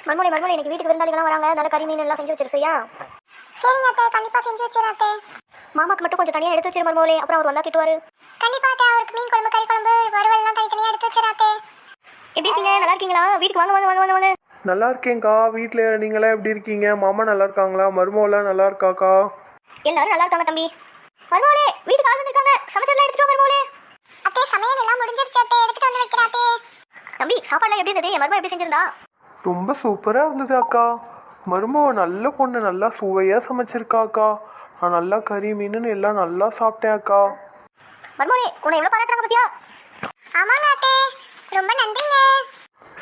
மண்மொழி இன்னைக்கு வீட்டுக்கு விருந்தாளிகளாம் வராங்க, நல்ல கறி மீன் எல்லாம் செஞ்சு வச்சிருக்கியா? சரிங்க அத்தை, கண்டிப்பா செஞ்சு வச்சிடறேன் அத்தை. மாமாக்கு மட்டும் கொஞ்சம் தனியாக எடுத்து வச்சிரு மருமகளே, அப்புறம் அவர் வந்தா திட்டுவாரு. கண்டிப்பா அத்தை, அவருக்கு மீன் குழம்பு, கறி குழம்பு, வறுவல் எல்லாம் தனித்தனியா எடுத்து வச்சிடறேன் அத்தை. எப்படி இருக்கீங்க? நல்லா இருக்கீங்களா? வீட்டுக்கு வாங்க வாங்க வாங்க வாங்க வாங்க. நல்லா இருக்கேங்க்கா. வீட்டில் நீங்களாம் எப்படி இருக்கீங்க? மாமா நல்லா இருக்காங்களா? மருமவெல்லாம் நல்லா இருக்காக்கா? எல்லாரும் நல்லா இருக்காங்க தம்பி. மருமகளே, வீட்டுக்கு ஆள் வந்திருக்காங்க, சமைச்சதெல்லாம் எடுத்துட்டு வா மருமகளே. அத்தை, சமையல் எல்லாம் முடிஞ்சிருச்சு அத்தை, எடுத்துட்டு வந்து வைக்கிறேன் அத்தை. தம்பி, சாப்பாடுலாம் எப்படி இருந்தது? என் மருமகள் எப்படி செஞ்சிருந்தா? ரொம்ப சூப்பராக இருந்தது அக்கா. மருமவ நல்ல பொண்ணு, நல்லா சுவையாக சமைச்சிருக்காக்கா. நான் நல்லா கறி மீனுன்னு எல்லாம் நல்லா சாப்பிட்டேன் அக்கா. மருமகளே, உன்னை எவ்வளோ பாராட்டுறாங்க பத்தியா? ஆமாங்க அத்தை, ரொம்ப நன்றிங்க.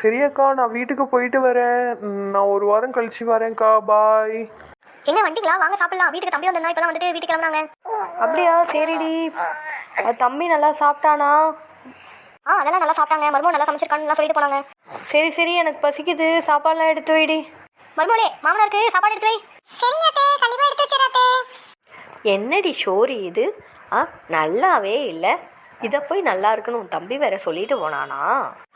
சரி அக்கா, நான் வீட்டுக்கு போயிட்டு வரேன். நான் ஒரு வாரம் கழிச்சு வரேன்க்கா. பாய். எங்க வண்டிங்களா? வாங்க சாப்பிடலாம். வீட்டுக்கு தம்பி வந்திருந்தா, இப்பதான் வந்துட்டு வீட்டுக்கு கிளம்புனாங்க. அப்படியா? சரிடி. தம்பி நல்லா சாப்பிட்டானா? அதெல்லாம் நல்லா சாப்பிட்டாங்க. மருமகள் நல்லா சமைச்சிருக்கான்னு சொல்லிட்டு போனாங்க. சரி, எனக்கு பசிக்குது, சாப்பாடுலாம் எடுத்து வைடி. மருமகளே, மாமனாருக்கு சாப்பாடு எடுத்து வை. சரிங்க அத்தை, கண்டிப்பா எடுத்து வச்சிடறேன் அத்தை. என்னடி ஷோரி இது? நல்லாவே இல்லை. இதை போய் நல்லா இருக்குன்னு உன் தம்பி வேற சொல்லிட்டு போனானா?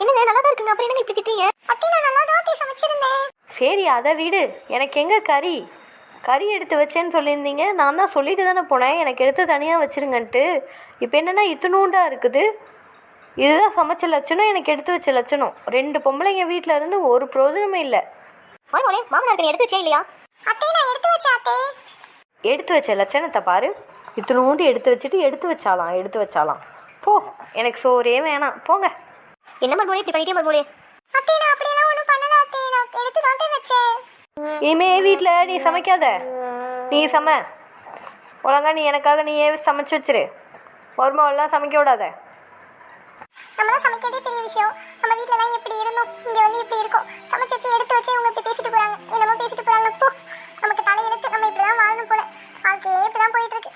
என்னங்க, நல்லா தான் இருக்குங்க, அப்புறம் என்னங்க இப்படி திட்டீங்க? அத்தை, நான் நல்லா தான் அத்தை சமைச்சிருந்தேன். சரி, அதை விடு. எனக்கு எங்கே கறி எடுத்து வச்சேன்னு சொல்லியிருந்தீங்க. நான் தான் சொல்லிட்டு தானே போனேன் எனக்கு எடுத்து தனியாக வச்சுருங்கன்ட்டு. இப்போ என்னென்னா இத்தினூண்டா இருக்குது. இதுதான் சமைச்ச லட்சணம், எனக்கு எடுத்து வச்ச லட்சணம். 2 பொம்பளைங்க வீட்டில் இருந்து ஒரு பிரயோஜனமே இல்லை. மருமகளே, மாமனாருக்கு நீ எடுத்து வச்சே இல்லையா? அத்தை, நான் எடுத்து வச்சேன் அத்தை. எடுத்து வச்ச லட்சணத்தை பாரு. இத்தினூண்டு எடுத்து வச்சுட்டு எடுத்து வச்சாலாம். போ, எனக்கு சோறே வேணாம், போங்க. என்ன மருமகளே இப்படி பண்ணிட்டே? மருமகளே, அத்தை, நான் அப்படியெல்லாம் ஒன்றும் பண்ணல அத்தை, நான் எடுத்து தான் வச்சேன். இனிமே வீட்டில் நீ சமைக்காத. நீ ஒழுங்கா நீ எனக்காக நீயே சமைச்சு வச்சிரு. மருமவெல்லாம் சமைக்க விடாத. நம்மளாம் சமைக்கிறதே பெரிய விஷயம். நம்ம வீட்டிலலாம் எப்படி இருந்தோம், இங்கே வந்து இப்படி இருக்கோம். சமைச்சு வச்சு எடுத்து வச்சு இவங்க இப்படி பேசிட்டு போகிறாங்க, என்னமோ பேசிட்டு போகிறாங்க. நமக்கு தலையெழுத்து, நம்ம இப்படி தான் வாழணும் போல. வாழ்க்கையே இப்படி தான் போயிட்டு இருக்கு.